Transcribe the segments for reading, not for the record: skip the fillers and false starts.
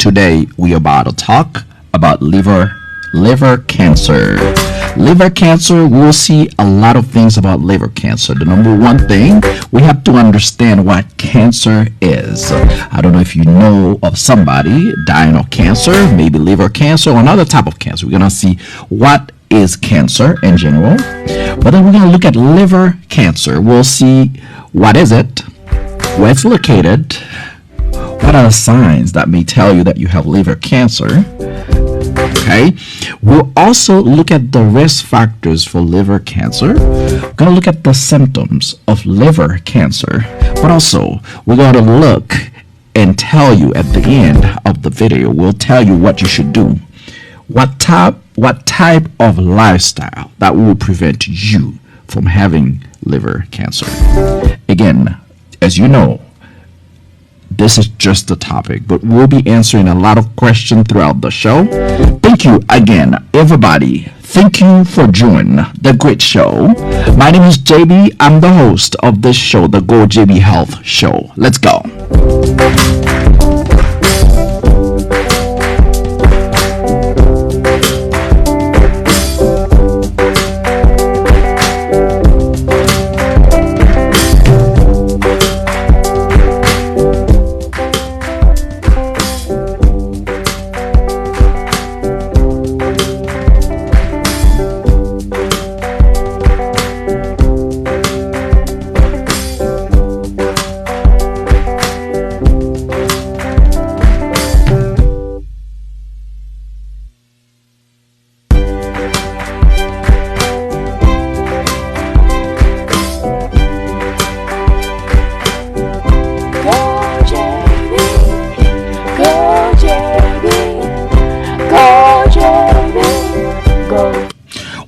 today we are about to talk about liver cancer. Liver cancer, we'll see a lot of things about liver cancer. The number one thing, we have to understand what cancer is. I don't know if you know of somebody dying of cancer, maybe liver cancer or another type of cancer. We're going to see what is cancer in general. But then we're going to look at liver cancer. We'll see what is it, where it's located, what are the signs that may tell you that you have liver cancer. Okay, we'll also look at the risk factors for liver cancer. We're going to look at the symptoms of liver cancer, but also we're going to look and tell you at the end of the video, we'll tell you what you should do. What type of lifestyle that will prevent you from having liver cancer. Again, as you know, this is just a topic, but we'll be answering a lot of questions throughout the show. Thank you again, everybody. Thank you for joining the great show. My name is JB. I'm the host of this show, the Go JB Health Show. Let's go.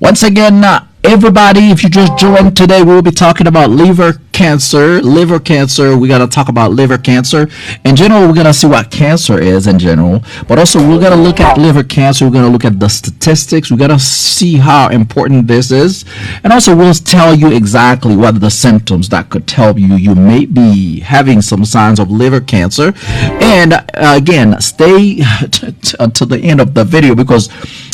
Once again, everybody, if you just joined today, we'll be talking about liver cancer. We got to talk about liver cancer. In general, we're going to see what cancer is in general, but also we're going to look at liver cancer. We're going to look at the statistics. We're going to see how important this is. And also we'll tell you exactly what are the symptoms that could tell you may be having some signs of liver cancer. And again, stay until the end of the video because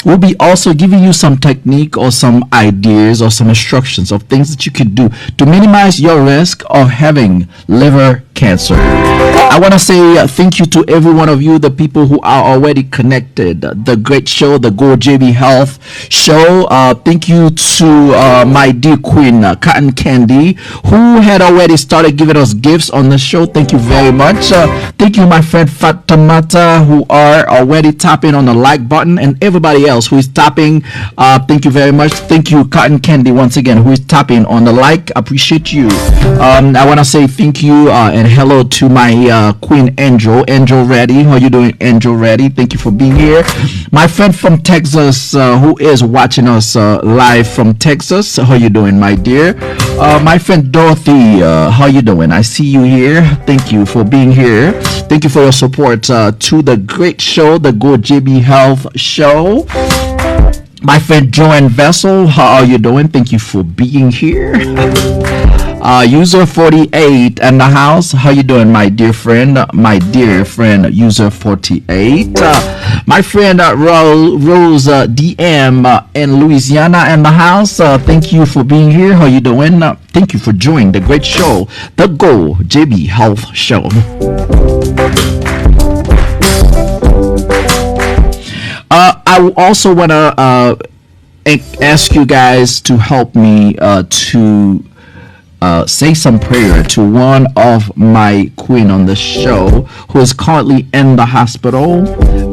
we'll be also giving you some technique or some ideas or some instructions of things that you could do to minimize your risk of having liver cancer. I want to say thank you to every one of you, the people who are already connected. The great show, the Go JB Health Show. Thank you to my dear queen, Cotton Candy, who had already started giving us gifts on the show. Thank you very much. Thank you, my friend Fatamata, who are already tapping on the like button, and everybody else who is tapping. Thank you very much. Thank you, Cotton Candy, once again, who is tapping on the like. Appreciate you. I want to say thank you and hello to my queen Angel Ready. How you doing, Angel Ready? Thank you for being here. My friend from Texas who is watching us live from Texas. How you doing, my dear? My friend Dorothy, how you doing? I see you here. Thank you for being here. Thank you for your support to the great show, the Go JB Health Show. My friend Joanne Vessel, how are you doing? Thank you for being here. User 48 in the house, how you doing, my dear friend? User 48. My friend Rose DM in Louisiana in the house. Thank you for being here. How you doing? Thank you for joining the great show, the Go JB Health Show. I also want to ask you guys to help me to say some prayer to one of my queen on the show who is currently in the hospital.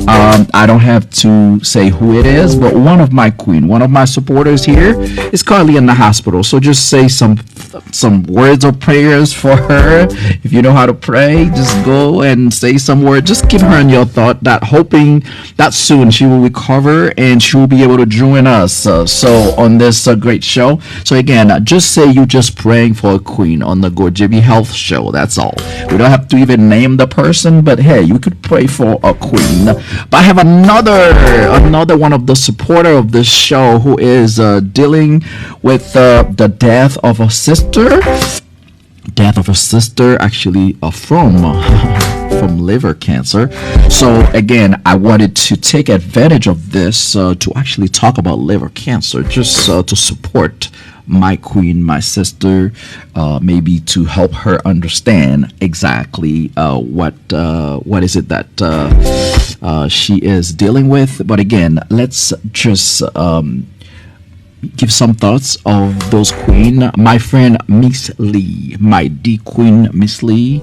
I don't have to say who it is, but one of my supporters here is currently in the hospital. So just say some words of prayers for her. If you know how to pray, just go and say some words. Just give her in your thought that hoping that soon she will recover and she will be able to join us so on this great show. So again, just say you just praying for a queen on the Go JB Health Show. That's all. We don't have to even name the person, but hey, you could pray for a queen. But I have another one of the supporter of this show who is dealing with the death of a sister. Actually from from liver cancer. So again, I wanted to take advantage of this to actually talk about liver cancer, just to support my queen, my sister, maybe to help her understand exactly what is it that she is dealing with. But again, let's just give some thoughts of those queen. My friend Miss Lee, my dear queen Miss Lee,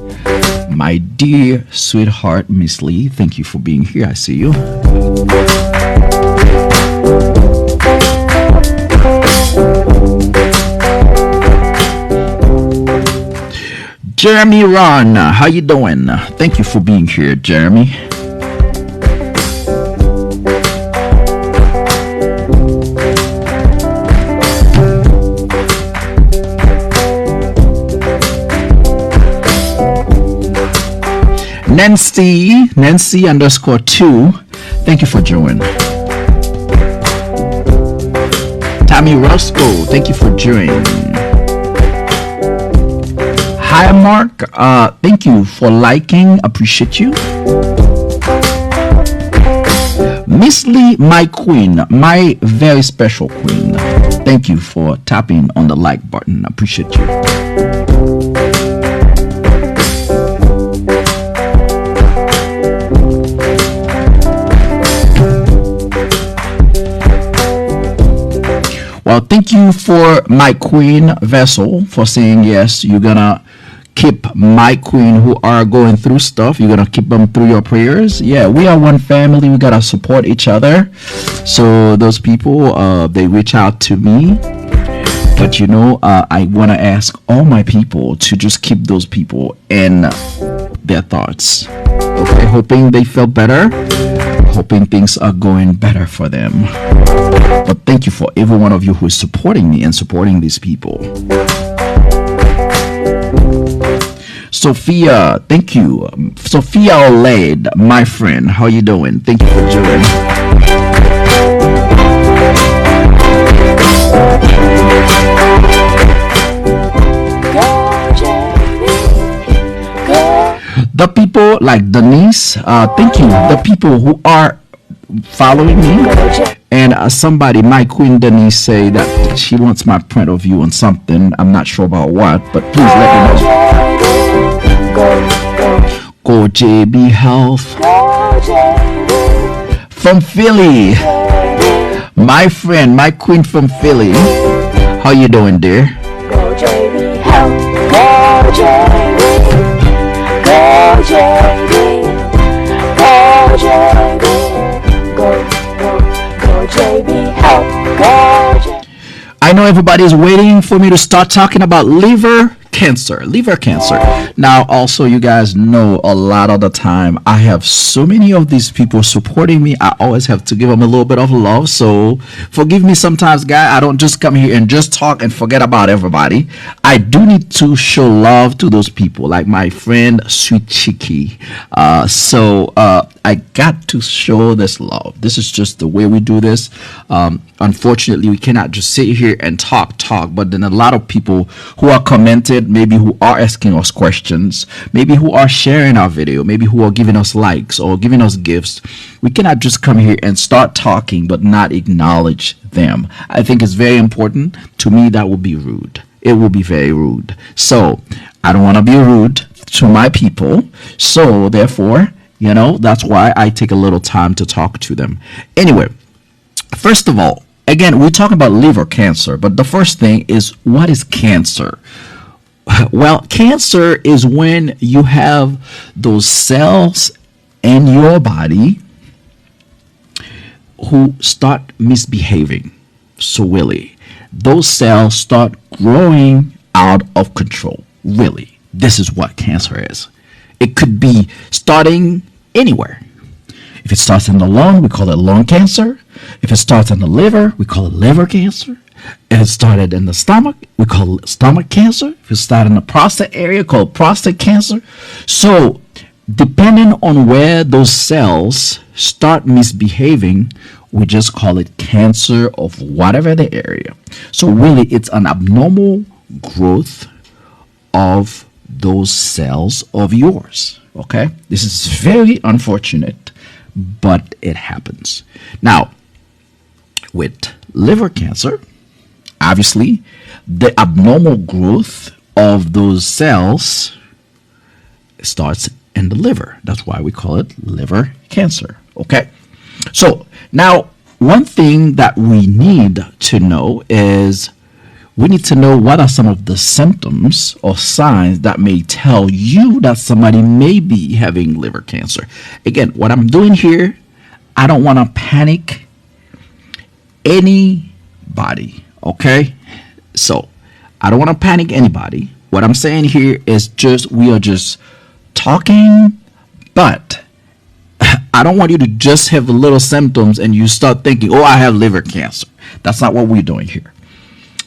my dear sweetheart Miss Lee, thank you for being here. I see you. Jeremy Ron, how you doing? Thank you for being here, Jeremy. Nancy underscore 2, thank you for joining. Tammy Roscoe, thank you for joining. Hi Mark, thank you for liking, appreciate you. Miss Lee, my queen, my very special queen, thank you for tapping on the like button, appreciate you. Well, thank you for my queen Vessel for saying yes. You're gonna keep my queen who are going through stuff. You're gonna keep them through your prayers. Yeah, we are one family. We gotta support each other. So those people, they reach out to me. But I wanna ask all my people to just keep those people in their thoughts. Okay, hoping they feel better. Hoping things are going better for them. But thank you for every one of you who is supporting me and supporting these people. Sophia, thank you. Sophia Olade, my friend, how you doing? Thank you for joining. The people like Denise, thank you. The people who are following me, and somebody, my queen Denise, say that she wants my point of view on something. I'm not sure about what, but please let me know. Go JB Health from Philly, my friend, my queen from Philly. How you doing, dear? Go JB Health. Go JB. Go JB, go JB, go JB, help, go JB. I know everybody is waiting for me to start talking about liver cancer. Now, also, you guys know a lot of the time I have so many of these people supporting me. I always have to give them a little bit of love. So forgive me sometimes, guys. I don't just come here and just talk and forget about everybody. I do need to show love to those people, like my friend Sweet Chiki. I got to show this love. This is just the way we do this. Unfortunately, we cannot just sit here and talk, but then a lot of people who are commented, maybe who are asking us questions, maybe who are sharing our video, maybe who are giving us likes or giving us gifts. We cannot just come here and start talking but not acknowledge them. I think it's very important. To me, that would be rude. It will be very rude. So I don't want to be rude to my people. So therefore, that's why I take a little time to talk to them. Anyway, first of all, again, we talk about liver cancer, but the first thing is, what is cancer? Well, cancer is when you have those cells in your body who start misbehaving. So really, those cells start growing out of control. Really, this is what cancer is. It could be starting anywhere. If it starts in the lung, we call it lung cancer. If it starts in the liver, we call it liver cancer. If it started in the stomach, we call it stomach cancer. If it started in the prostate area, called prostate cancer. So depending on where those cells start misbehaving, we just call it cancer of whatever the area. So really, it's an abnormal growth of those cells of yours. Okay, this is very unfortunate, but it happens. Now, with liver cancer, obviously, the abnormal growth of those cells starts in the liver. That's why we call it liver cancer. Okay, so now one thing that we need to know is we need to know what are some of the symptoms or signs that may tell you that somebody may be having liver cancer. Again, what I'm doing here, I don't want to panic anybody, okay? So, I don't want to panic anybody. What I'm saying here is just we are just talking, but I don't want you to just have the little symptoms and you start thinking, oh, I have liver cancer. That's not what we're doing here.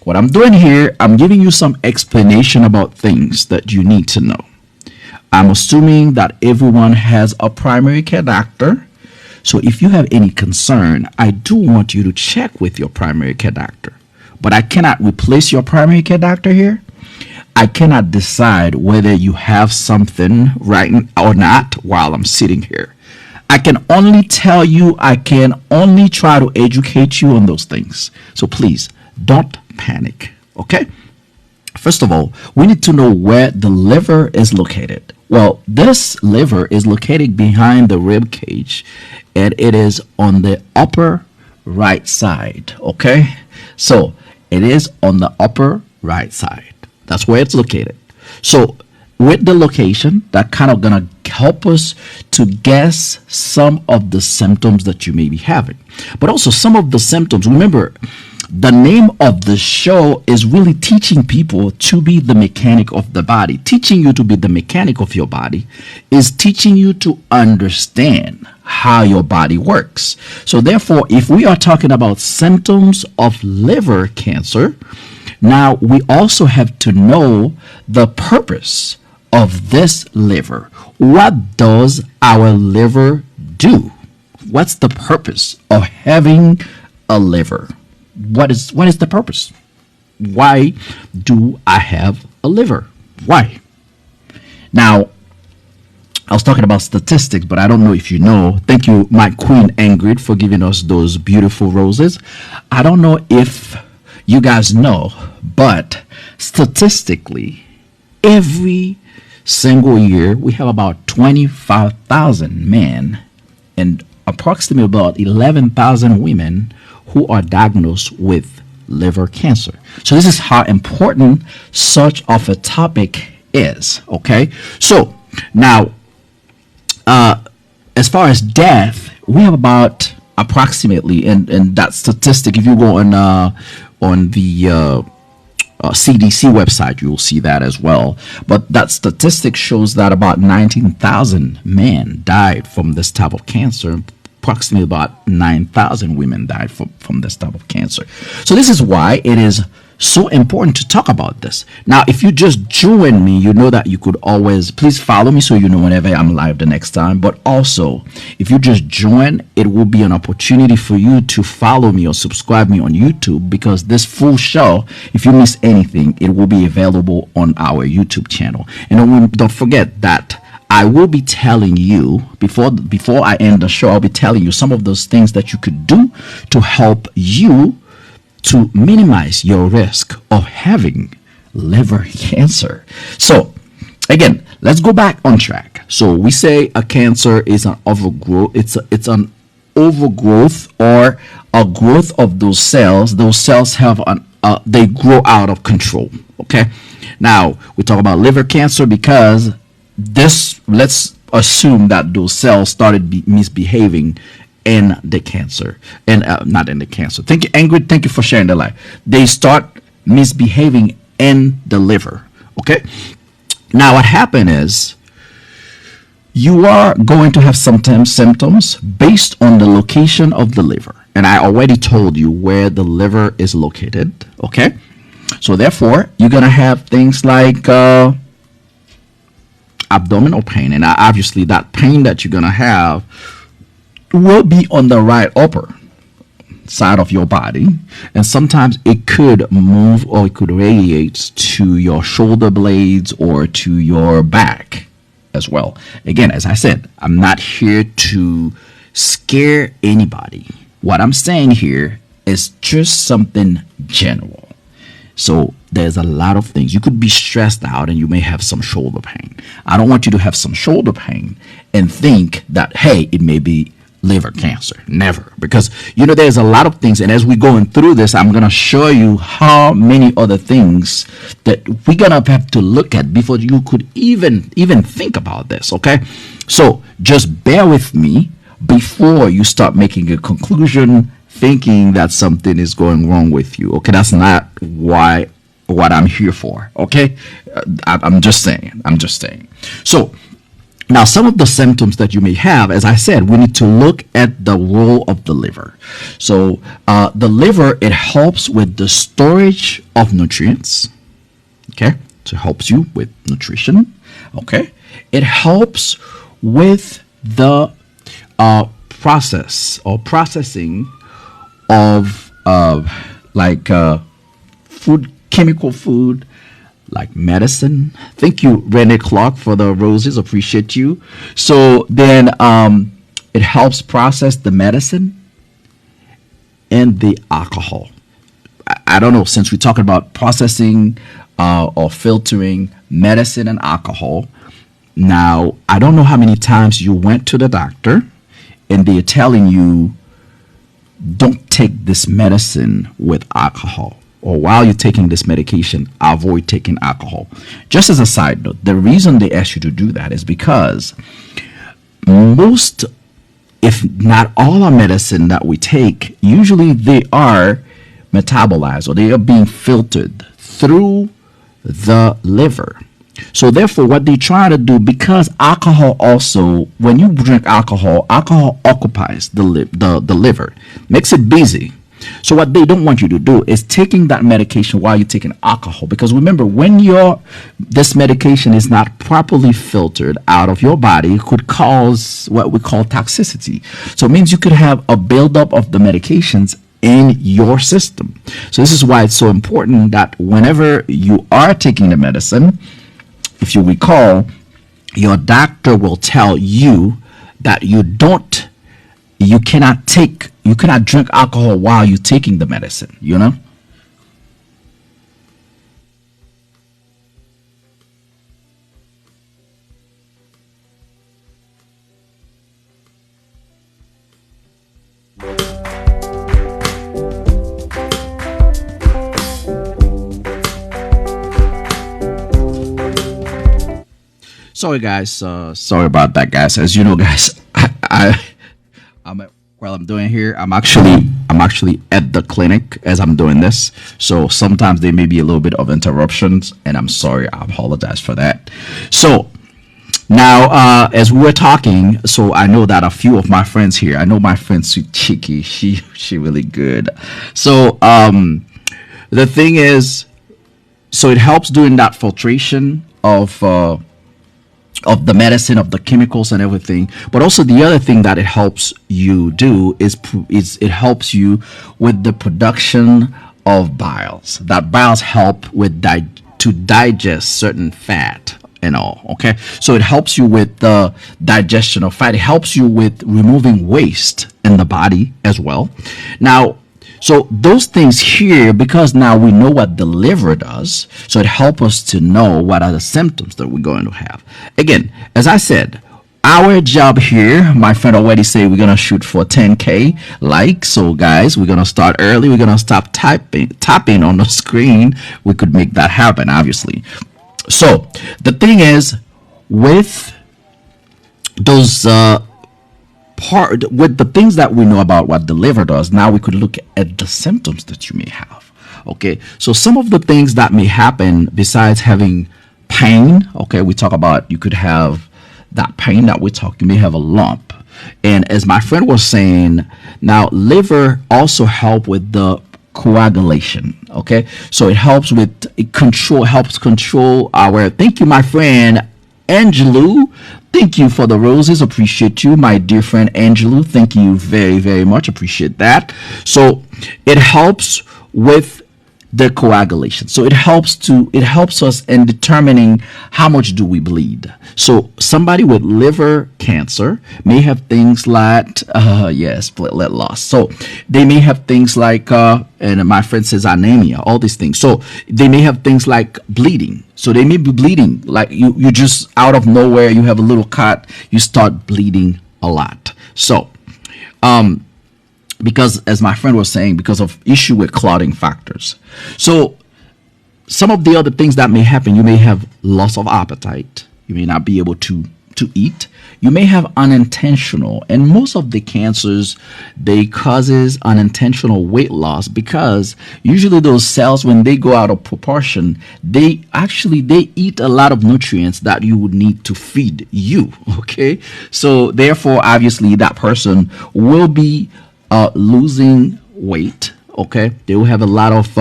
What I'm doing here, I'm giving you some explanation about things that you need to know. I'm assuming that everyone has a primary care doctor. So if you have any concern, I do want you to check with your primary care doctor. But I cannot replace your primary care doctor here. I cannot decide whether you have something right or not while I'm sitting here. I can only tell you, I can only try to educate you on those things. So please don't panic, okay? First of all, we need to know where the liver is located. Well, this liver is located behind the rib cage and it is on the upper right side, okay? So it is on the upper right side. That's where it's located. So with the location, that kind of gonna help us to guess some of the symptoms that you may be having. But also some of the symptoms, remember, the name of the show is really teaching people to be the mechanic of the body. Teaching you to be the mechanic of your body is teaching you to understand how your body works. So therefore, if we are talking about symptoms of liver cancer, now we also have to know the purpose of this liver. What does our liver do? What's the purpose of having a liver? What is the purpose? Why do I have a liver? Why? Now, I was talking about statistics, but I don't know if you know. Thank you, my queen Ingrid, for giving us those beautiful roses. I don't know if you guys know, but statistically, every single year we have about 25,000 men and approximately about 11,000 women who are diagnosed with liver cancer. So this is how important such of a topic is, okay? So now, as far as death, we have about approximately, and that statistic, if you go on the CDC website, you will see that as well. But that statistic shows that about 19,000 men died from this type of cancer. Approximately about 9,000 women died from this type of cancer. So this is why it is so important to talk about this. Now, if you just join me, you know that you could always, please follow me so you know whenever I'm live the next time. But also, if you just join, it will be an opportunity for you to follow me or subscribe me on YouTube, because this full show, if you miss anything, it will be available on our YouTube channel. And don't forget that I will be telling you before I end the show, I'll be telling you some of those things that you could do to help you to minimize your risk of having liver cancer. So again, let's go back on track. So we say a cancer is an overgrowth. It's an overgrowth or a growth of those cells. Those cells have they grow out of control. Okay. Now we talk about liver cancer because let's assume that those cells started misbehaving in the cancer, and not in the cancer. Thank you, Ingrid. Thank you for sharing the light. They start misbehaving in the liver. Okay. Now what happened is you are going to have sometimes symptoms based on the location of the liver, and I already told you where the liver is located. Okay. So therefore, you're gonna have things like abdominal pain, and obviously that pain that you're gonna have will be on the right upper side of your body, and sometimes it could move or it could radiate to your shoulder blades or to your back. as well. Again, as I said, I'm not here to scare anybody. What I'm saying here is just something general. So there's a lot of things. You could be stressed out and you may have some shoulder pain. I don't want you to have some shoulder pain and think that, hey, it may be liver cancer. Never. Because, there's a lot of things. And as we're going through this, I'm going to show you how many other things that we're going to have to look at before you could even think about this. Okay. So just bear with me before you start making a conclusion thinking that something is going wrong with you. Okay. That's not what I'm here for. Okay. I'm just saying. So, now, some of the symptoms that you may have, as I said, we need to look at the role of the liver. So, the liver, it helps with the storage of nutrients. Okay, so it helps you with nutrition. Okay, it helps with the processing of chemical food, like medicine. Thank you, Renee Clark, for the roses. Appreciate you. So then it helps process the medicine and the alcohol. I don't know, since we're talking about processing or filtering medicine and alcohol. Now, I don't know how many times you went to the doctor and they're telling you, don't take this medicine with alcohol. Or while you're taking this medication, avoid taking alcohol. Just as a side note, the reason they ask you to do that is because most, if not all, our medicine that we take, usually they are metabolized or they are being filtered through the liver. So therefore, what they try to do, because alcohol also, when you drink alcohol occupies the liver, makes it busy. So what they don't want you to do is taking that medication while you're taking alcohol. Because remember, when this medication is not properly filtered out of your body, it could cause what we call toxicity. So it means you could have a buildup of the medications in your system. So this is why it's so important that whenever you are taking the medicine, if you recall, your doctor will tell you that you cannot drink alcohol while you're taking the medicine, Sorry, guys. Sorry about that, guys. As you know, guys, I'm doing here. I'm actually at the clinic as I'm doing this. So sometimes there may be a little bit of interruptions, and I'm sorry. I apologize for that. So now, as we were talking, so I know that a few of my friends here. I know my friend Sweet Chicky. She really good. So the thing is, so it helps doing that filtration of the medicine, of the chemicals and everything. But also the other thing that it helps you do is it helps you with the production of biles. That biles help with to digest certain fat and all. Okay, so it helps you with the digestion of fat. It helps you with removing waste in the body as well. Now, so those things here, because now we know what the liver does, so it helps us to know what are the symptoms that we're going to have. Again, as I said, our job here, my friend already said we're going to shoot for 10K likes. So guys, we're going to start early. We're going to stop tapping on the screen. We could make that happen, obviously. So the thing is, with those with the things that we know about what the liver does, now we could look at the symptoms that you may have. Okay, so some of the things that may happen besides having pain, okay, we talk about, you could have that pain that we talk, you may have a lump. And as my friend was saying, now liver also help with the coagulation. Okay, so it helps with helps control our, thank you, my friend Angelou. Thank you for the roses. Appreciate you, my dear friend Angelou. Thank you very, very much. Appreciate that. So it helps with the coagulation. So it helps us in determining how much do we bleed. So somebody with liver cancer may have things like yes, platelet loss. So they may have things like and my friend says anemia, all these things. So they may have things like bleeding. So they may be bleeding like you just out of nowhere, you have a little cut, you start bleeding a lot. So because as my friend was saying, because of issue with clotting factors. So some of the other things that may happen, you may have loss of appetite, you may not be able to eat, you may have unintentional, and most of the cancers, they causes unintentional weight loss, because usually those cells, when they go out of proportion, they eat a lot of nutrients that you would need to feed you. Okay, so therefore obviously that person will be losing weight. Okay, they will have a lot of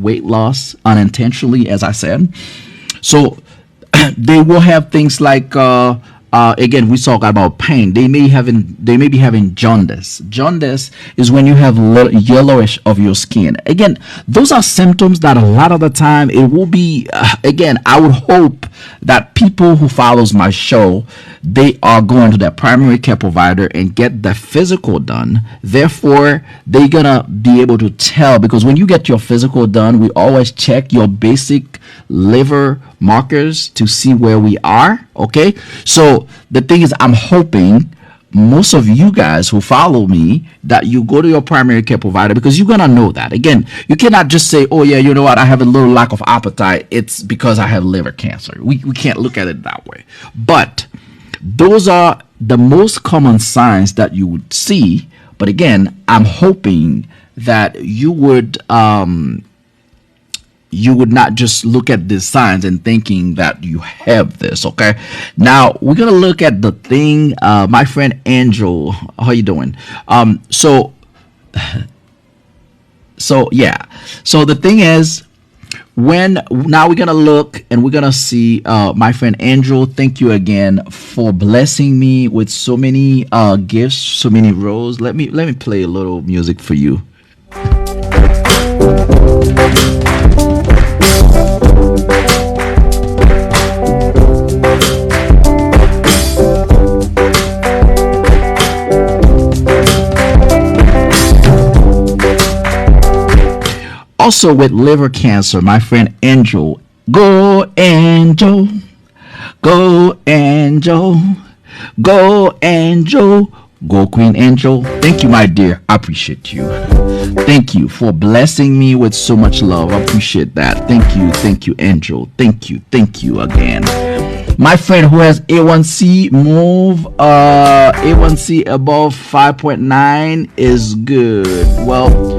weight loss unintentionally, as I said. So they will have things like again, we talk about pain. They may be having jaundice. Jaundice is when you have yellowish of your skin. Again, those are symptoms that a lot of the time it will be. Again, I would hope that people who follows my show, they are going to their primary care provider and get the physical done. Therefore, they're gonna be able to tell, because when you get your physical done, we always check your basic liver markers to see where we are. Okay, so the thing is, I'm hoping most of you guys who follow me that you go to your primary care provider, because you're gonna know that. Again, you cannot just say, oh yeah, you know what, I have a little lack of appetite, it's because I have liver cancer. We can't look at it that way. But those are the most common signs that you would see. But again, I'm hoping that you would not just look at these signs and thinking that you have this. Okay, now we're gonna look at the thing. My friend Angel, how you doing? So yeah, so the thing is, now we're gonna look and we're gonna see my friend Angel. Thank you again for blessing me with so many gifts, so many roles. Let me play a little music for you. Also with liver cancer, my friend Angel, go Angel, go Angel, go Angel, go Queen Angel. Thank you, my dear. I appreciate you. Thank you for blessing me with so much love. I appreciate that. Thank you, Angel. Thank you again. My friend who has A1C move, A1C above 5.9 is good. Well,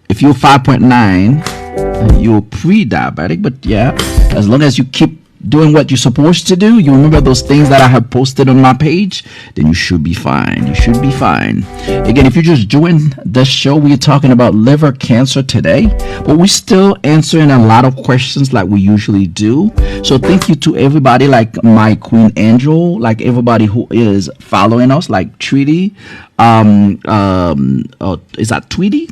if you're 5.9, you're pre-diabetic, but yeah, as long as you keep doing what you're supposed to do, you remember those things that I have posted on my page, then you should be fine. You should be fine. Again, if you just joined the show, we're talking about liver cancer today, but we're still answering a lot of questions like we usually do. So thank you to everybody, like my Queen Angel, like everybody who is following us, like Tweety, is that Tweety?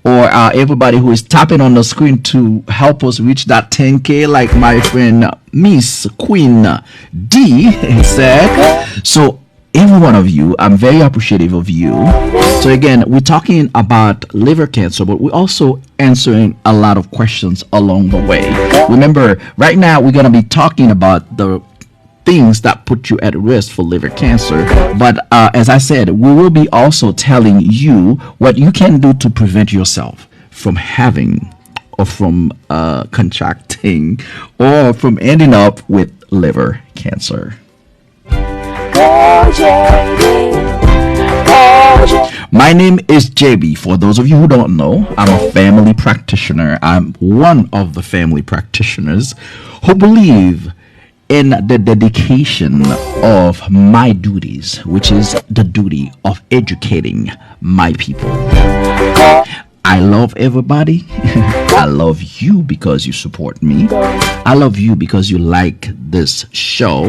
Or everybody who is tapping on the screen to help us reach that 10K, like my friend Miss Queen D said. So every one of you, I'm very appreciative of you. So again, we're talking about liver cancer, but we're also answering a lot of questions along the way. Remember, right now we're going to be talking about the things that put you at risk for liver cancer, but as I said, we will be also telling you what you can do to prevent yourself from having or from contracting or from ending up with liver cancer. My name is JB. For those of you who don't know, I'm a family practitioner. I'm one of the family practitioners who believe in the dedication of my duties, which is the duty of educating my people. I love everybody. I love you because you support me. I love you because you like this show.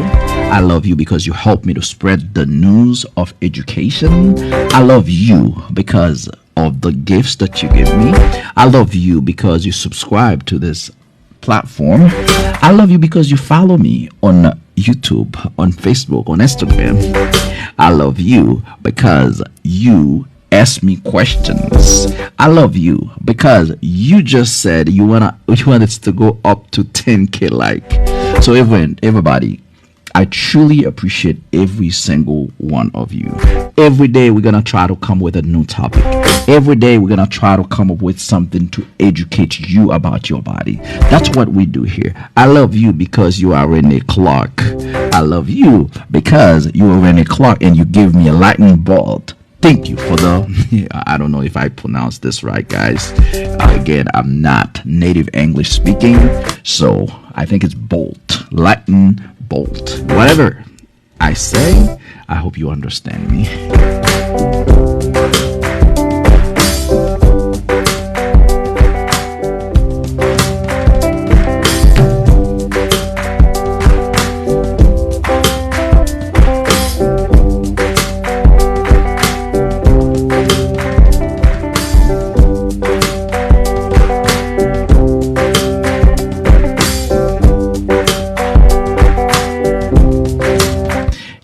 I love you because you help me to spread the news of education. I love you because of the gifts that you give me. I love you because you subscribe to this platform. I love you because you follow me on YouTube, on Facebook, on Instagram. I love you because you ask me questions. I love you because you just said you want us to go up to 10K like. So everybody, I truly appreciate every single one of you. Every day we're gonna try to come with a new topic. Every day we're gonna try to come up with something to educate you about your body. That's what we do here. I love you because you are Renee Clark. I love you because you are Renee Clark and you give me a lightning bolt. Thank you for the, I don't know if I pronounced this right, guys. Again, I'm not native English speaking, so I think it's bolt, lightning bolt. Whatever I say, I hope you understand me.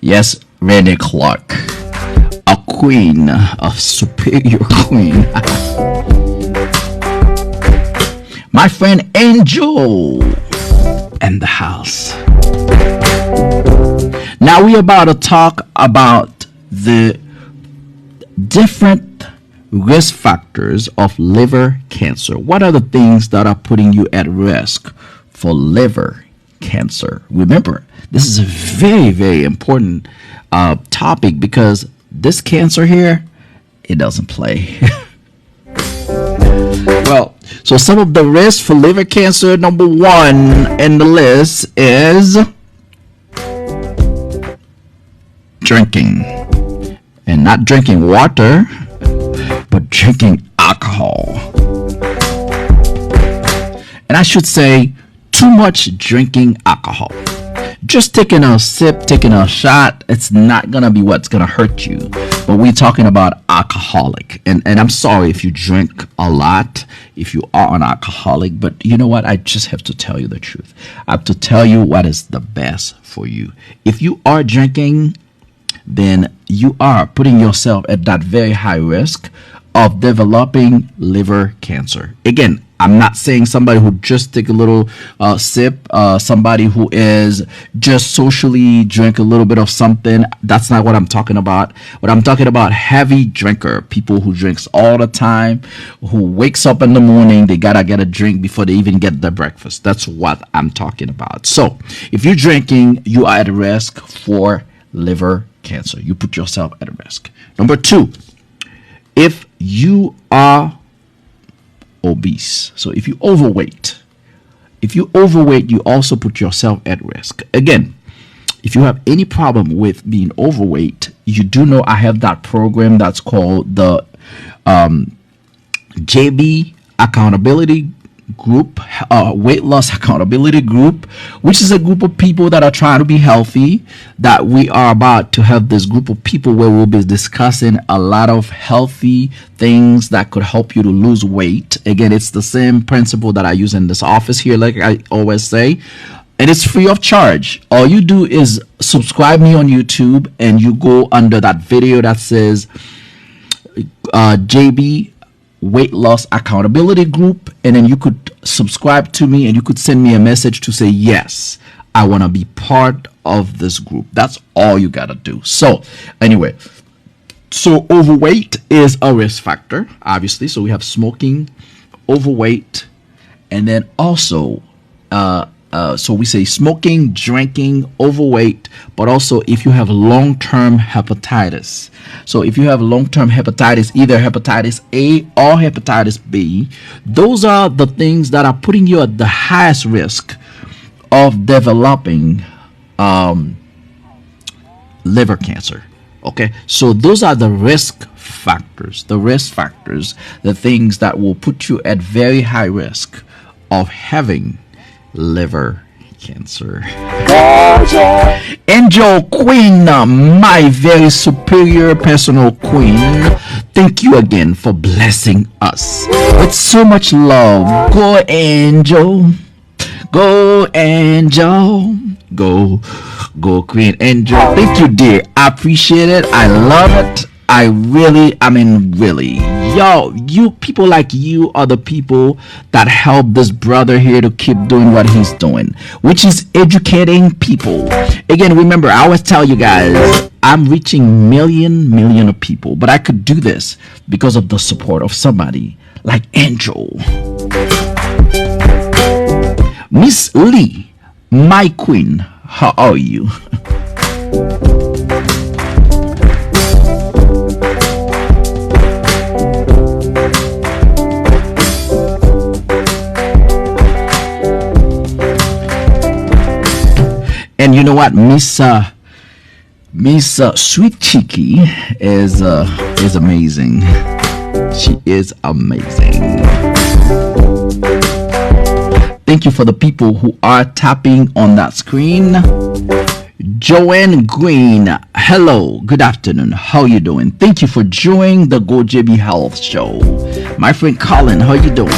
Yes, Renee Clark, a queen, a superior queen. My friend Angel in the house. Now we're about to talk about the different risk factors of liver cancer. What are the things that are putting you at risk for liver cancer? Remember, this is a very, very important topic because this cancer here, it doesn't play. Well, so some of the risks for liver cancer, number one in the list is drinking. And not drinking water, but drinking alcohol. And I should say, too much drinking alcohol. Just taking a sip, taking a shot, it's not gonna be what's gonna hurt you. But we're talking about alcoholic. And I'm sorry if you drink a lot, if you are an alcoholic, but you know what? I just have to tell you the truth. I have to tell you what is the best for you. If you are drinking, then you are putting yourself at that very high risk of developing liver cancer. Again, I'm not saying somebody who just take a little sip, somebody who is just socially drink a little bit of something. That's not what I'm talking about. What I'm talking about, heavy drinker, people who drinks all the time, who wakes up in the morning, they gotta get a drink before they even get their breakfast. That's what I'm talking about. So if you're drinking, you are at risk for liver cancer. You put yourself at risk. Number two, if you are obese, so if you overweight, you also put yourself at risk. Again, if you have any problem with being overweight, you do know I have that program that's called the JB Accountability Group, weight loss accountability group, which is a group of people that are trying to be healthy. That we are about to have this group of people where we'll be discussing a lot of healthy things that could help you to lose weight. Again, it's the same principle that I use in this office here, like I always say, and it's free of charge. All you do is subscribe me on YouTube, and you go under that video that says JB Weight Loss Accountability Group, and then you could subscribe to me and you could send me a message to say, yes, I want to be part of this group. That's all you gotta do. So anyway, so overweight is a risk factor, obviously. So we have smoking, overweight, and then also so we say smoking, drinking, overweight, but also if you have long-term hepatitis. So if you have long-term hepatitis, either hepatitis A or hepatitis B, those are the things that are putting you at the highest risk of developing liver cancer. Okay, so those are the risk factors, the things that will put you at very high risk of having liver cancer. And Angel Queen, my very superior personal queen. Thank you again for blessing us with so much love. Go Angel. Go Angel. Go Queen Angel. Thank you, dear. I appreciate it. I love it. Really. Yo, you people like you are the people that help this brother here to keep doing what he's doing, which is educating people. Again, remember, I always tell you guys, I'm reaching million of people, but I could do this because of the support of somebody like Angel. Miss Lee, my queen, how are you? And you know what, Miss Sweet Cheeky is amazing. She is amazing. Thank you for the people who are tapping on that screen. Joanne Green, hello, good afternoon. How you doing? Thank you for joining the Go JB Health Show. My friend Colin, how you doing?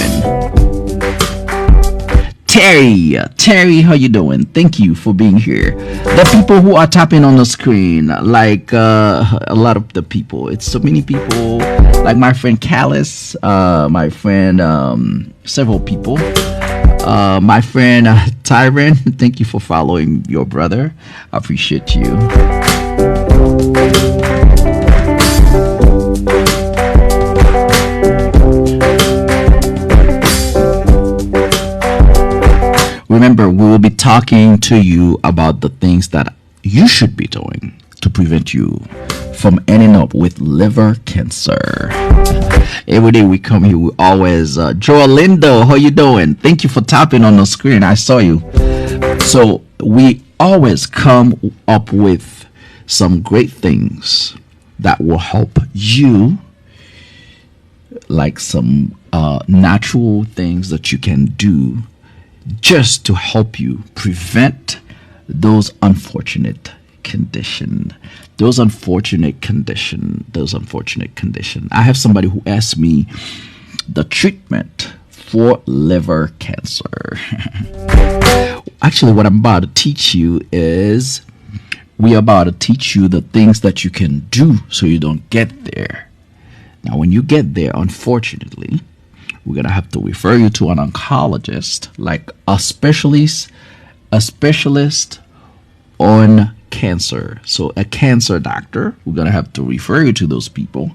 Terry, how you doing? Thank you for being here. The people who are tapping on the screen, like a lot of the people, it's so many people, like my friend Callus, my friend, several people, my friend Tyron. Thank you for following your brother. I appreciate you. Remember, we will be talking to you about the things that you should be doing to prevent you from ending up with liver cancer. Every day we come here, we always, Joe Lindo, how you doing? Thank you for tapping on the screen. I saw you. So we always come up with some great things that will help you, like some natural things that you can do just to help you prevent those unfortunate condition. I have somebody who asked me the treatment for liver cancer. Actually, what I'm about to teach you is we are about to teach you the things that you can do so you don't get there. Now, when you get there, unfortunately, we're going to have to refer you to an oncologist, like a specialist on cancer. So a cancer doctor, we're going to have to refer you to those people.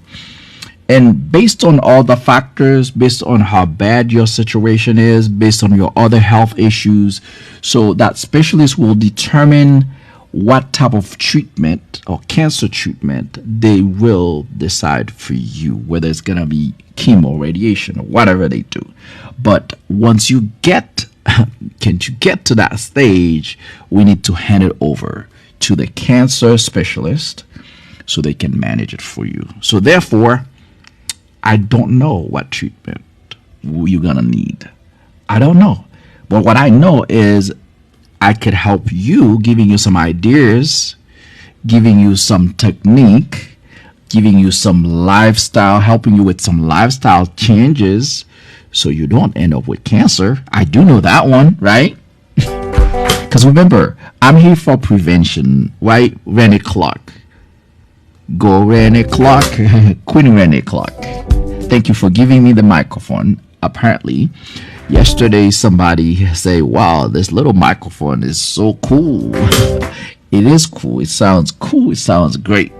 And based on all the factors, based on how bad your situation is, based on your other health issues, so that specialist will determine what type of treatment or cancer treatment they will decide for you, whether it's going to be chemo, radiation, or whatever they do. But once you get to that stage, we need to hand it over to the cancer specialist so they can manage it for you. So therefore, I don't know what treatment you're going to need. I don't know. But what I know is I could help you, giving you some ideas, giving you some technique, giving you some lifestyle, helping you with some lifestyle changes so you don't end up with cancer. I do know that one, right? Because remember, I'm here for prevention, right? Renee Clark. Go Renee Clark. Queen Renee Clark. Thank you for giving me the microphone. Apparently, yesterday somebody say, wow, this little microphone is so cool. It is cool. It sounds cool. It sounds great.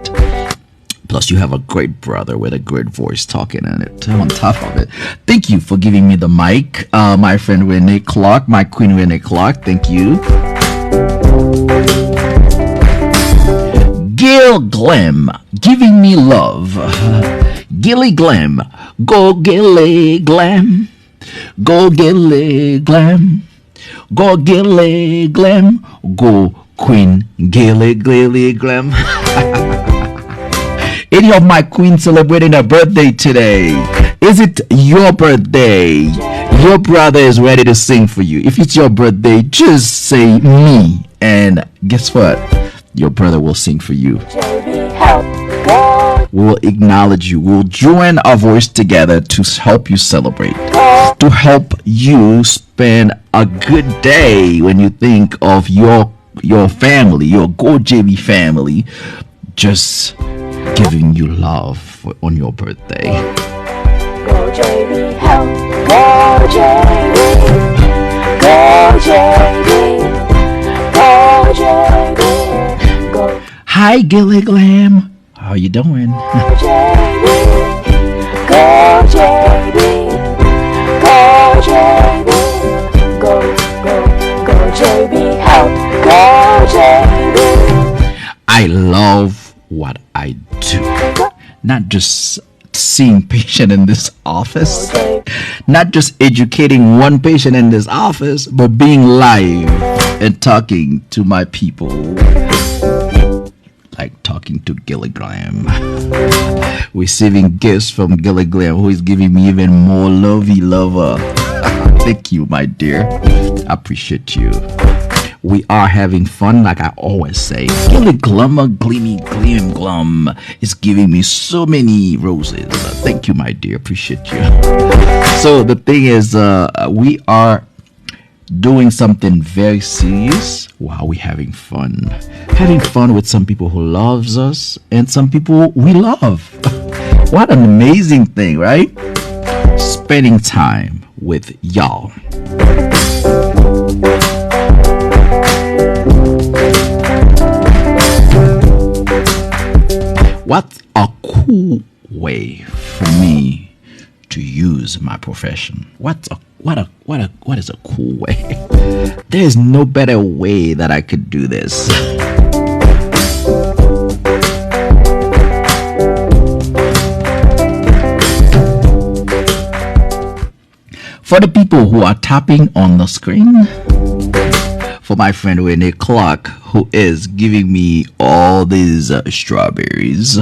Plus, you have a great brother with a great voice talking in it on top of it. Thank you for giving me the mic, my friend Renee Clark, my queen Renee Clark. Thank you. Gail Glam, giving me love. Gilly Glam, go Gilly Glam. Go Gilly Glam. Go Gilly Glam. Go Queen Gilly Glam. Any of my queens celebrating a birthday today? Is it your birthday? Your brother is ready to sing for you. If it's your birthday, just say me. And guess what? Your brother will sing for you. JB, help. Go, We will acknowledge you. We will join our voice together to help you celebrate, to help you spend a good day when you think of your family, your Go JB family, just giving you love on your birthday. go, JB, help. Go, JB. Go, JB. Go, JB. Go, Hi, Gilly Glam. How you doing? JB. Go, JB. Go, JB. Go, go, JB, help. Go, JB. I love what I do. Not just seeing patient in this office, not just educating one patient in this office, but being live and talking to my people, like talking to Gilly Glam, receiving gifts from Gilly Glam, who is giving me even more lovey lover. Thank you, my dear. I appreciate you. We are having fun, like I always say. Gilly Glummer, Gleamy, Gleam Glum is giving me so many roses. Thank you, my dear. Appreciate you. So the thing is, we are doing something very serious while we having fun. Having fun with some people who loves us and some people we love. What an amazing thing, right? Spending time with y'all. What a cool way for me to use my profession. What is a cool way? There is no better way that I could do this. For the people who are tapping on the screen, for my friend Renee Clark, who is giving me all these strawberries.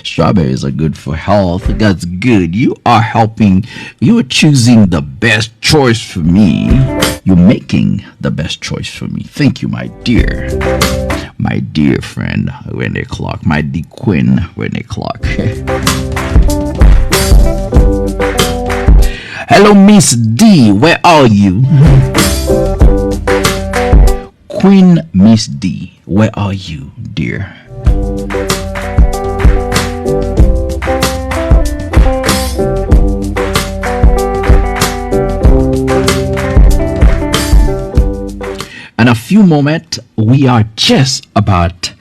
Strawberries are good for health. That's good. You are helping. You are choosing the best choice for me. You're making the best choice for me. Thank you, my dear. My dear friend Renee Clark. My dear Queen Renee Clark. Hello, Miss D. Where are you? Queen Miss D, where are you, dear? In a few moments, we are just about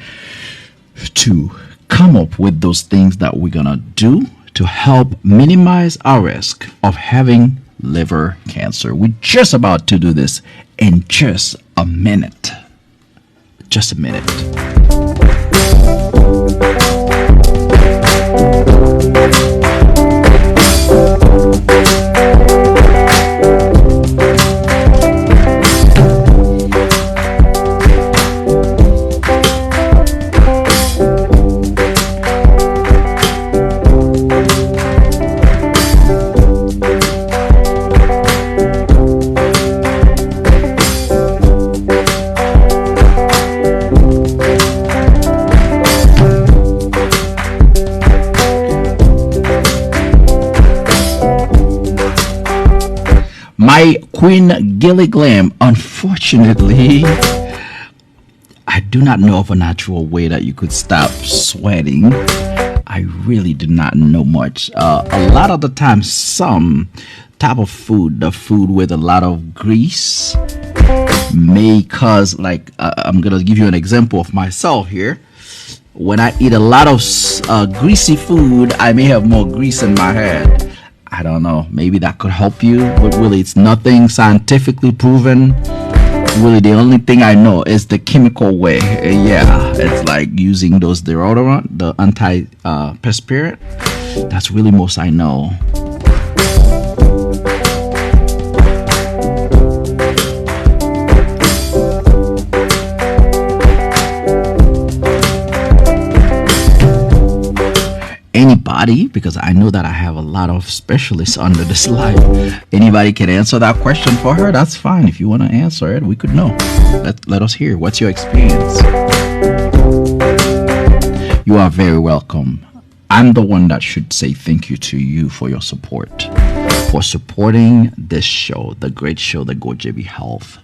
to come up with those things that we're gonna do to help minimize our risk of having liver cancer. We're just about to do this in just a minute. Just a minute. My Queen Gilly Glam, unfortunately, I do not know of a natural way that you could stop sweating. I really do not know much. A lot of the time, some type of food, the food with a lot of grease, may cause, like, I'm going to give you an example of myself here. When I eat a lot of greasy food, I may have more grease in my head. I don't know. Maybe that could help you, but really, it's nothing scientifically proven. Really, the only thing I know is the chemical way. Yeah, it's like using those deodorant, the anti-perspirant. That's really most I know. Anybody, because I know that I have a lot of specialists under this live. Anybody can answer that question for her. That's fine. If you want to answer it, we could know. Let us hear. What's your experience? You are very welcome. I'm the one that should say thank you to you for your support, for supporting this show, the great show, the Go JB Health.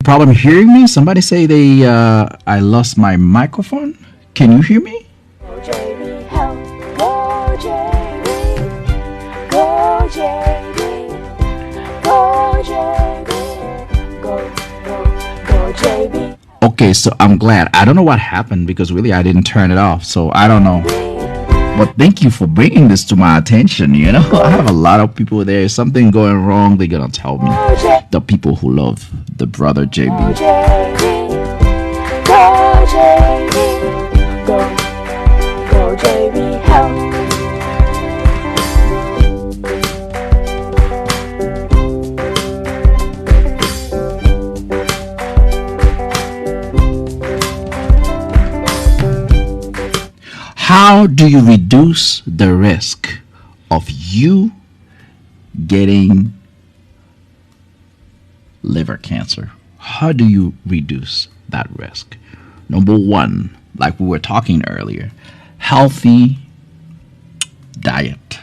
Problem hearing me? Somebody say they I lost my microphone. Can you hear me? Go JB Help. Go JB. Go JB. Go JB. Go JB. Okay, so I'm glad. I don't know what happened because really I didn't turn it off, so I don't know. But thank you for bringing this to my attention. You know, I have a lot of people there. Something going wrong, they're gonna tell me. The people who love the brother Go JB. JB. Go JB. Go JB Help. How do you reduce the risk of you getting liver cancer? How do you reduce that risk? Number one, like we were talking earlier, healthy diet.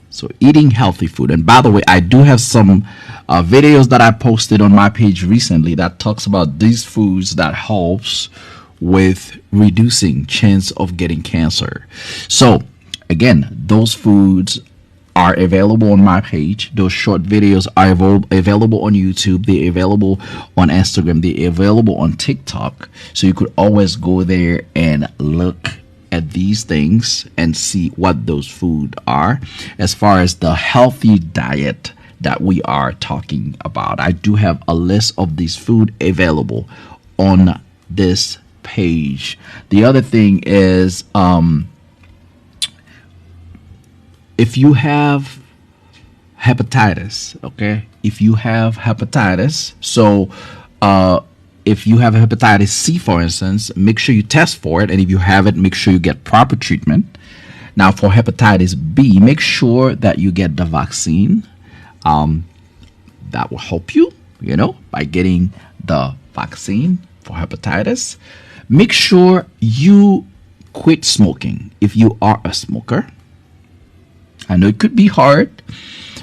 So eating healthy food. And by the way, I do have some videos that I posted on my page recently that talks about these foods that helps with reducing chance of getting cancer. So again, those foods are available on my page. Those short videos are available on YouTube. They're available on Instagram. They're available on TikTok. So you could always go there and look at these things and see what those food are as far as the healthy diet that we are talking about. I do have a list of these food available on this page. The other thing is if you have hepatitis, okay, if you have hepatitis, so if you have hepatitis C, for instance, make sure you test for it, and if you have it, make sure you get proper treatment. Now for hepatitis B, make sure that you get the vaccine. That will help you, you know, by getting the vaccine for hepatitis. Make sure you quit smoking if you are a smoker. I know it could be hard,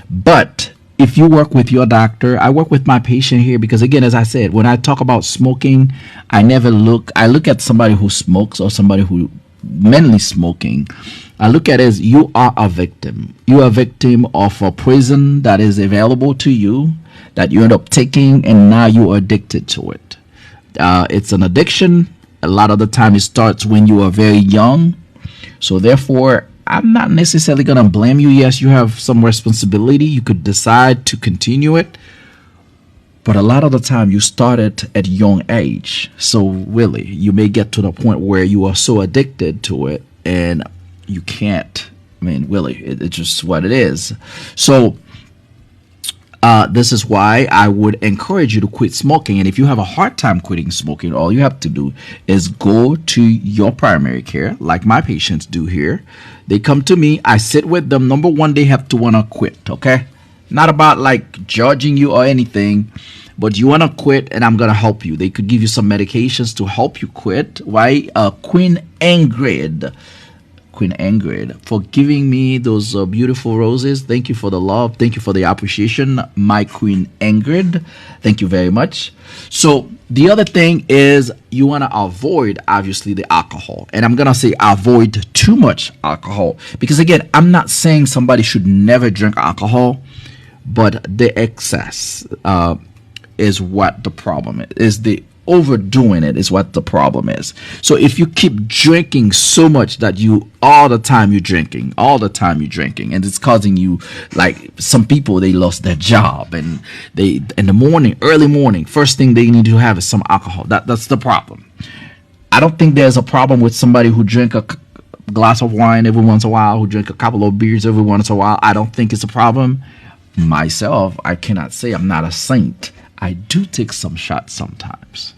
but if you work with your doctor, I work with my patient here because, again, as I said, when I talk about smoking, I look at somebody who smokes or somebody who mainly smoking. I look at it as you are a victim. You are a victim of a poison that is available to you that you end up taking, and now you are addicted to it. It's an addiction. A lot of the time it starts when you are very young. So therefore, I'm not necessarily going to blame you. Yes, you have some responsibility. You could decide to continue it. But a lot of the time you started at a young age. So really, you may get to the point where you are so addicted to it and you can't. I mean, really, it's just what it is. So this is why I would encourage you to quit smoking. And if you have a hard time quitting smoking, all you have to do is go to your primary care, like my patients do here. They come to me, I sit with them. Number one, they have to want to quit, okay? Not about like judging you or anything, but you want to quit and I'm going to help you. They could give you some medications to help you quit. Why? Queen Ingrid, for giving me those beautiful roses. Thank you for the love. Thank you for the appreciation, my Queen Ingrid. Thank you very much. So the other thing is you want to avoid, obviously, the alcohol. And I'm going to say avoid too much alcohol. Because, again, I'm not saying somebody should never drink alcohol, but the excess is what the problem is. The overdoing it is what the problem is. So if you keep drinking so much that you all the time you're drinking, and it's causing you, like some people, they lost their job and they in the morning, early morning, first thing they need to have is some alcohol. That's the problem. I don't think there's a problem with somebody who drink a glass of wine every once in a while, who drink a couple of beers every once in a while. I don't think it's a problem. Myself, I cannot say I'm not a saint. I do take some shots sometimes.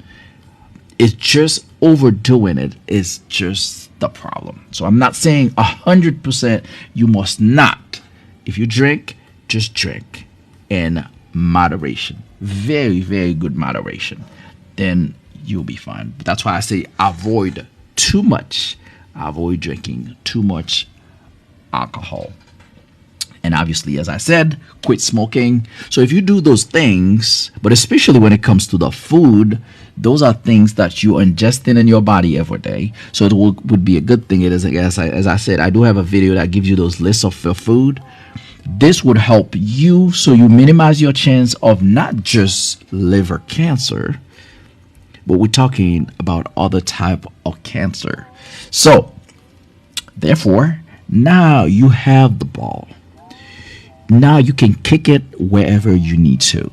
It's just overdoing it is just the problem. So I'm not saying 100% you must not. If you drink, just drink in moderation. Very, very good moderation. Then you'll be fine. But that's why I say avoid too much. Avoid drinking too much alcohol. And obviously, as I said, quit smoking. So if you do those things, but especially when it comes to the food, those are things that you are ingesting in your body every day. So it would be a good thing. It is, as I said, I do have a video that gives you those lists of food. This would help you so you minimize your chance of not just liver cancer, but we're talking about other type of cancer. So, therefore, now you have the ball. Now you can kick it wherever you need to.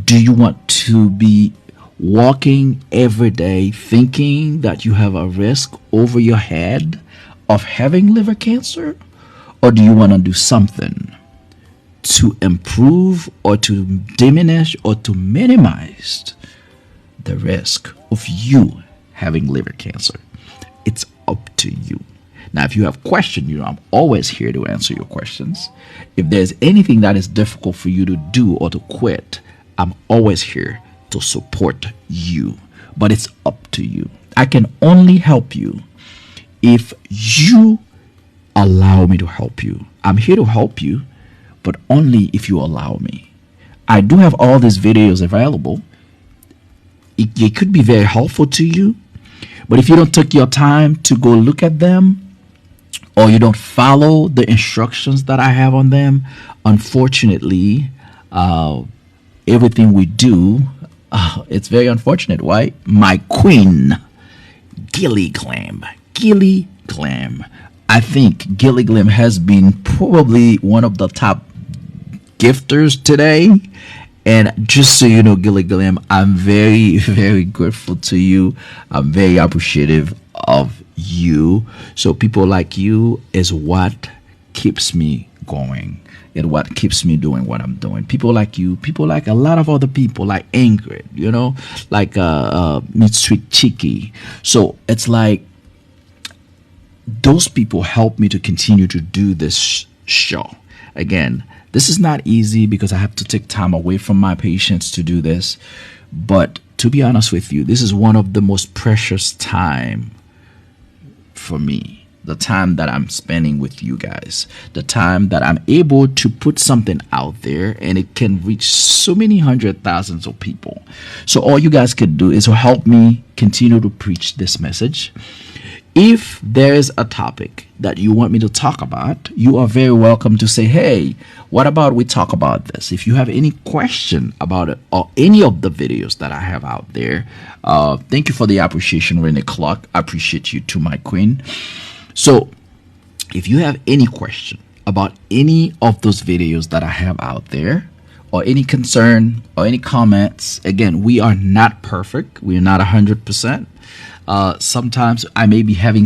Do you want to be walking every day thinking that you have a risk over your head of having liver cancer? Or do you want to do something to improve or to diminish or to minimize the risk of you having liver cancer? It's up to you. Now, if you have questions, I'm always here to answer your questions. If there's anything that is difficult for you to do or to quit, I'm always here to support you. But it's up to you. I can only help you if you allow me to help you. I'm here to help you, but only if you allow me. I do have all these videos available. It could be very helpful to you, but if you don't take your time to go look at them, or you don't follow the instructions that I have on them, unfortunately, everything we do, it's very unfortunate, right? My queen, Gilly Glam. I think Gilly Glam has been probably one of the top gifters today. And just so you know, Gilly Glam, I'm very, very grateful to you. I'm very appreciative of you. So people like you is what keeps me going and what keeps me doing what I'm doing. People like you, people like a lot of other people, like Ingrid, like Mitsui Chiki. So it's like those people help me to continue to do this show. Again, this is not easy because I have to take time away from my patients to do this. But to be honest with you, this is one of the most precious time for me. The time that I'm spending with you guys. The time that I'm able to put something out there and it can reach so many hundred thousands of people. So all you guys can do is help me continue to preach this message. If there's a topic that you want me to talk about, you are very welcome to say, hey, what about we talk about this? If you have any question about it or any of the videos that I have out there, thank you for the appreciation, Renee Clark. I appreciate you too, my queen. So if you have any question about any of those videos that I have out there, or any concern or any comments, again, we are not perfect. We are not 100%. Sometimes I may be saying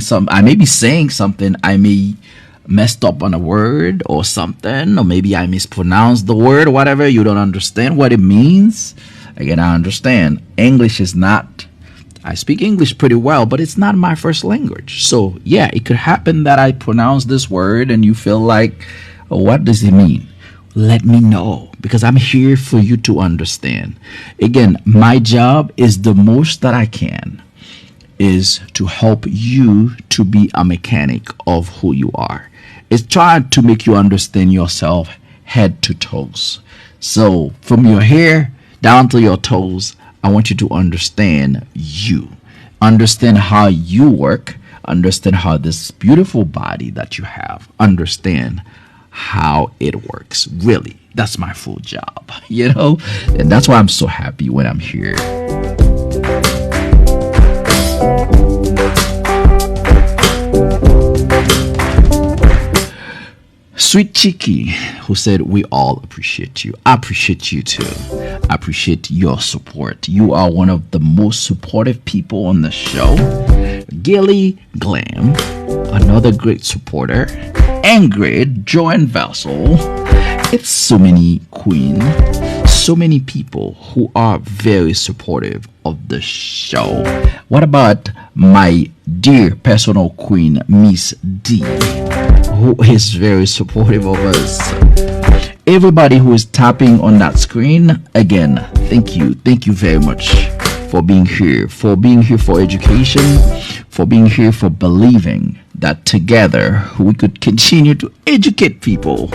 something, I may messed up on a word or something, or maybe I mispronounced the word or whatever. You don't understand what it means. Again, I understand. I speak English pretty well, but it's not my first language. So yeah, it could happen that I pronounce this word and you feel like, oh, what does it mean? Let me know, because I'm here for you to understand. Again, my job is the most that I can is to help you to be a mechanic of who you are. It's trying to make you understand yourself head to toes. So from your hair down to your toes, I want you to understand you. Understand how you work. Understand how this beautiful body that you have, understand how it works. Really, that's my full job, and that's why I'm so happy when I'm here. Sweet Cheeky, who said, "We all appreciate you. I appreciate you too. I appreciate your support. You are one of the most supportive people on the show." Gilly Glam, another great supporter. Ingrid, Joan Vessel. It's so many queen, so many people who are very supportive of the show. What about my dear personal queen, Miss D, who is very supportive of us? Everybody who is tapping on that screen, again, thank you. Thank you very much for being here for education, for being here for believing that together we could continue to educate people.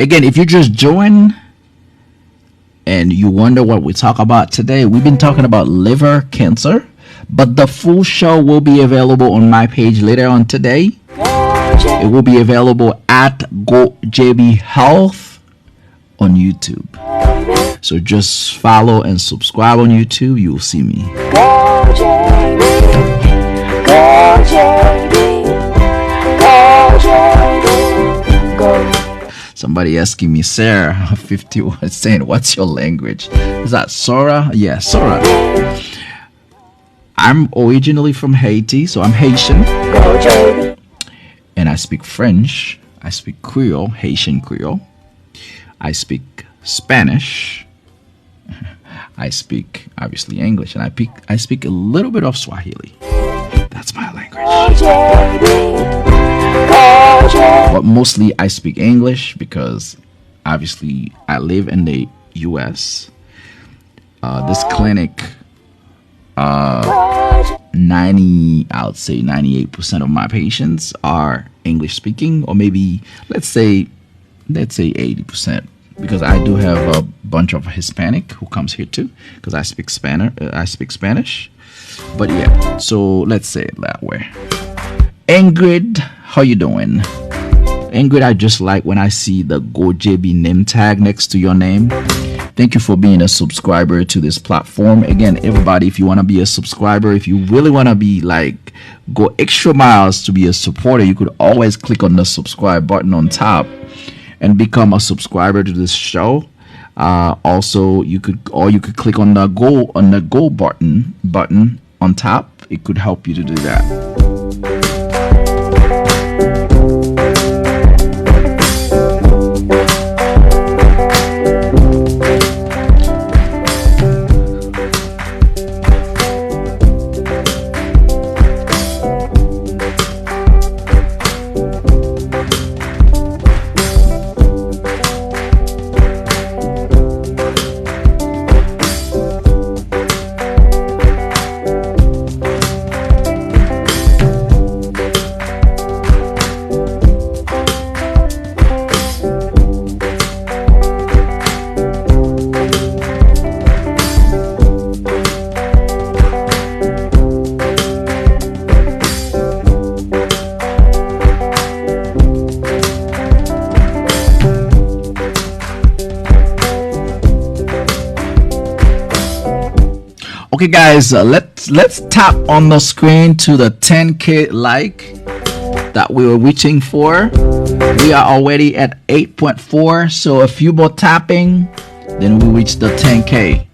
Again, if you just join and you wonder what we talk about today, we've been talking about liver cancer, but the full show will be available on my page later on today. It will be available at GoJB Health on YouTube. So just follow and subscribe on YouTube. You'll see me. Go JB, go JB, go JB, go. Somebody asking me, Sarah, 51, saying, "What's your language?" Is that Sora? Yeah, Sora. I'm originally from Haiti, so I'm Haitian. Go JB, And I speak French. I speak Creole, Haitian Creole. I speak Spanish. I speak, obviously, English. And I speak a little bit of Swahili. That's my language. go JB, go JB. But mostly I speak English because obviously I live in the US. This clinic, 98% of my patients are English speaking, or maybe let's say 80%, because I do have a bunch of Hispanic who comes here too, because I speak Spanish. But yeah, so let's say it that way. Ingrid, how you doing? Ingrid, I just like when I see the GoJB name tag next to your name. Thank you for being a subscriber to this platform. Again, everybody, if you want to be a subscriber, if you really want to be like, go extra miles to be a supporter, you could always click on the subscribe button on top and become a subscriber to this show. Also, you could click on the go button on top. It could help you to do that. Okay, guys, let's tap on the screen to the 10K like that we were reaching for. We are already at 8.4, so a few more tapping, then we reach the 10K.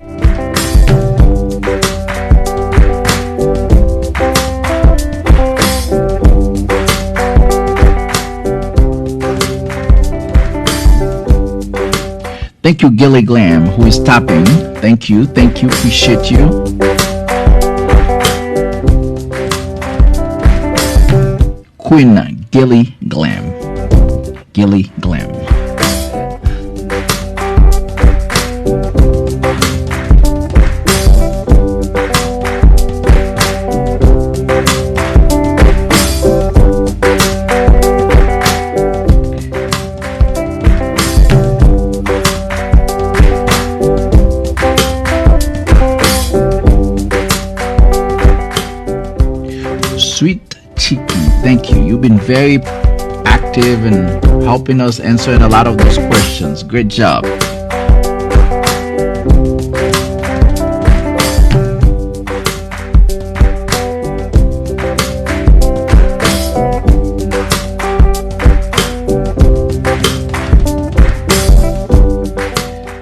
Thank you, Gilly Glam, who is tapping. Thank you, appreciate you. Queen Gilly Glam. Gilly Glam. been very active and helping us answering a lot of those questions. Great job.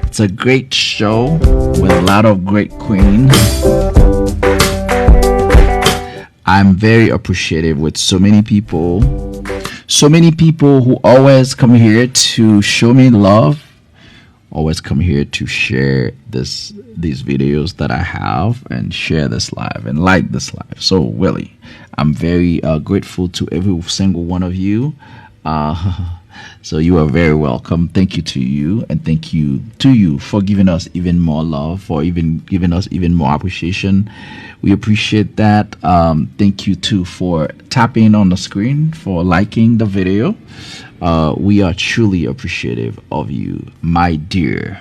It's a great show with a lot of great queen. I'm very appreciative with so many people who always come here to show me love, always come here to share these videos that I have and share this live and like this live. So really, I'm very grateful to every single one of you. So you are very welcome. Thank you to you, and thank you to you for giving us even more love, for even giving us even more appreciation. We appreciate that. Thank you too for tapping on the screen, for liking the video. We are truly appreciative of you, my dear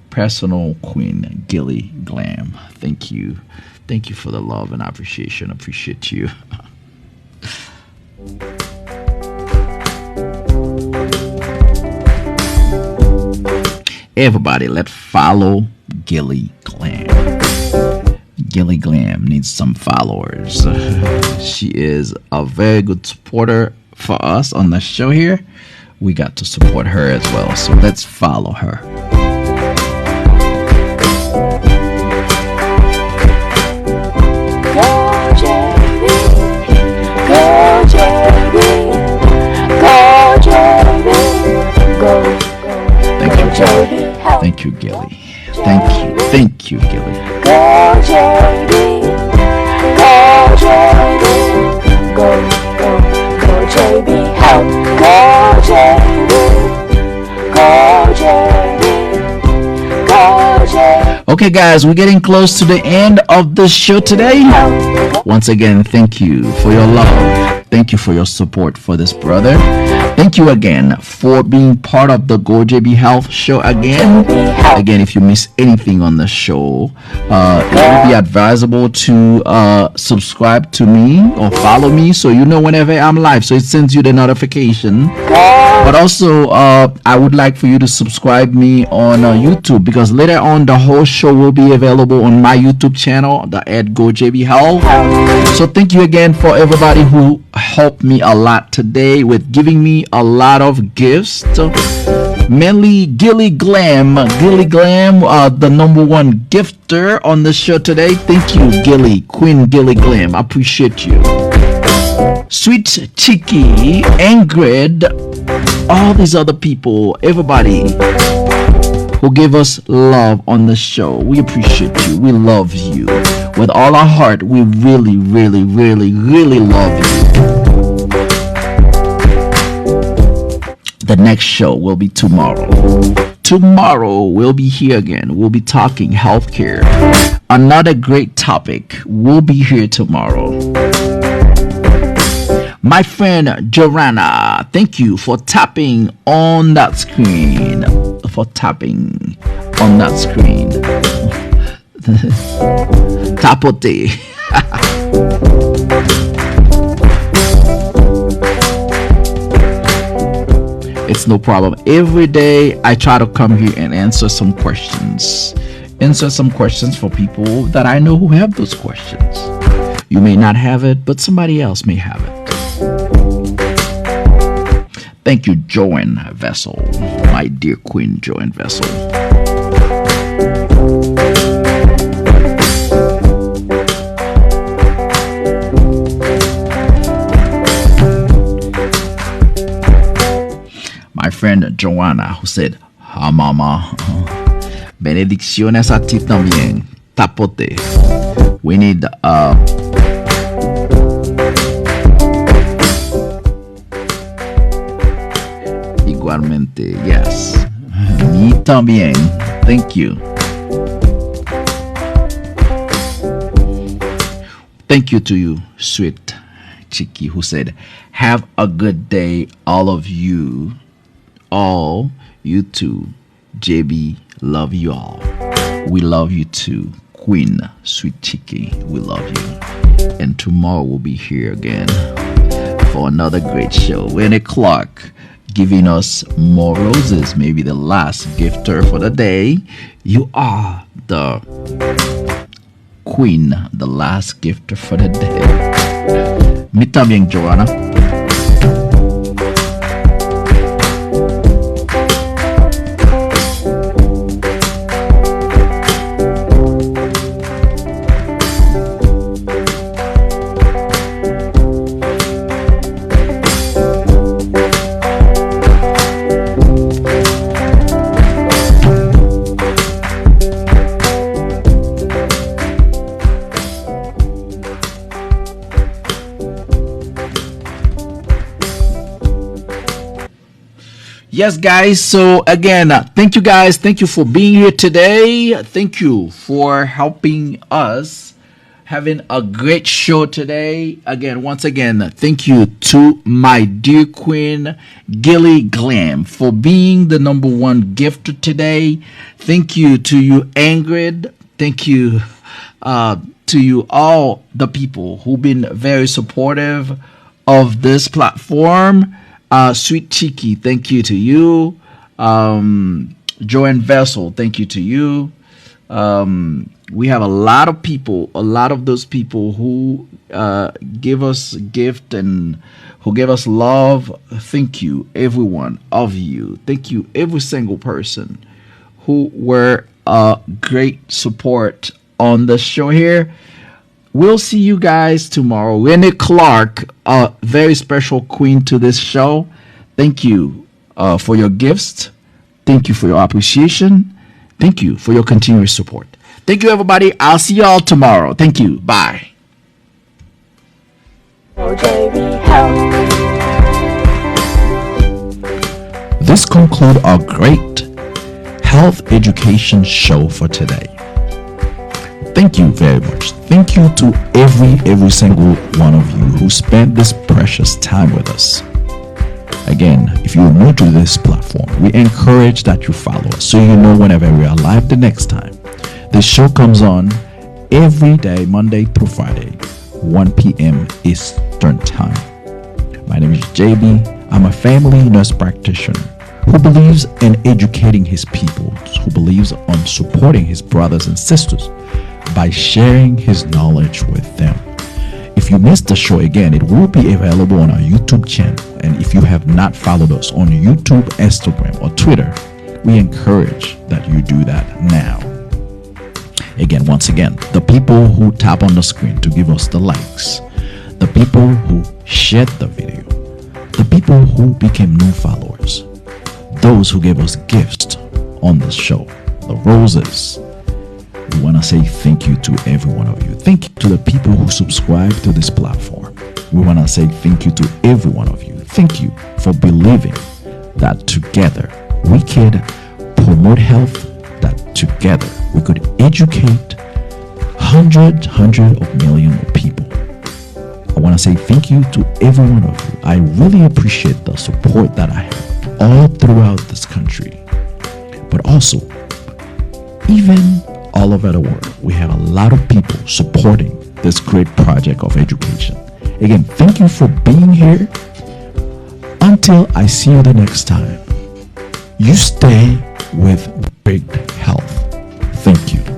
personal queen, Gilly Glam. Thank you for the love and appreciation. Appreciate you. Everybody, let's follow Gilly Glam. Gilly Glam needs some followers. She is a very good supporter for us on the show here. We got to support her as well, so let's follow her. Go JB, go JB, go JB, go. Thank you, Gilly. Thank you, Gilly. Thank you, Gilly. Go JB, go JB, go JB, help. Go JB, go JB, go JB. Okay, guys, we're getting close to the end of the show today. Once again, thank you for your love. Thank you for your support for this brother. Thank you again for being part of the Go JB Health show again. Again, if you miss anything on the show, it would be advisable to subscribe to me or follow me so you know whenever I'm live, so it sends you the notification. But also, I would like for you to subscribe me on YouTube, because later on the whole show will be available on my YouTube channel, the Go JB Health. So thank you again for everybody who helped me a lot today with giving me a lot of gifts. Mainly Gilly Glam, the #1 gifter on the show today. Thank you, Gilly, Queen Gilly Glam. I appreciate you. Sweet Chicky, Ingrid, all these other people, everybody who gave us love on the show. We appreciate you. We love you. With all our heart, we really, really, really, really love you. The next show will be tomorrow. Tomorrow we'll be here again. We'll be talking healthcare. Another great topic. We'll be here tomorrow. My friend Joanna, thank you for tapping on that screen. Tapote. It's no problem. Every day I try to come here and answer some questions. For people that I know who have those questions. You may not have it, but somebody else may have it. Thank you, Joan Vessel. My dear Queen Joan Vessel. My friend Joanna, who said, "Ha mama, benedicciones a ti también, tapote." We need igualmente, yes. Me también. Thank you. Thank you to you, Sweet Chicky, who said, "Have a good day, all of you. All you too. JB, love you all." We love you too, Queen Sweet Chicky. We love you. And tomorrow we'll be here again. for another great show. Winnie Clark giving us more roses, maybe the last gifter for the day. You are the queen, the last gifter for the day. Me también, Joanna. Yes, guys. So again, thank you guys. Thank you for being here today. Thank you for helping us having a great show today. Again, once again, thank you to my dear queen, Gilly Glam, for being the number one gifter today. Thank you to you, Ingrid. Thank you to you, all the people who've been very supportive of this platform. Sweet Cheeky, thank you to you. Joanne Vessel, thank you to you. We have a lot of people, a lot of those people who give us gift and who give us love. Thank you, every one of you. Thank you, every single person who were a great support on the show here. We'll see you guys tomorrow. Winnie Clark, a very special queen to this show. Thank you for your gifts. Thank you for your appreciation. Thank you for your continuous support. Thank you, everybody. I'll see y'all tomorrow. Thank you. Bye. Go JB Health. This concludes our great health education show for today. Thank you very much. Thank you to every single one of you who spent this precious time with us. Again, if you're new to this platform, we encourage that you follow us so you know whenever we are live the next time. This show comes on every day, Monday through Friday, 1 p.m. Eastern Time. My name is JB. I'm a family nurse practitioner who believes in educating his people, who believes on supporting his brothers and sisters by sharing his knowledge with them. If you missed the show again, it will be available on our YouTube channel. And if you have not followed us on YouTube, Instagram, or Twitter, we encourage that you do that now. Again, once again, the people who tap on the screen to give us the likes, the people who shared the video, the people who became new followers, those who gave us gifts on the show, the roses. We want to say thank you to every one of you. Thank you to the people who subscribe to this platform. We want to say thank you to every one of you. Thank you for believing that together we could promote health, that together we could educate hundreds of millions of people. I want to say thank you to every one of you. I really appreciate the support that I have all throughout this country, but also even all over the world. We have a lot of people supporting this great project of education. Again, thank you for being here. Until I see you the next time, you stay with great health. Thank you.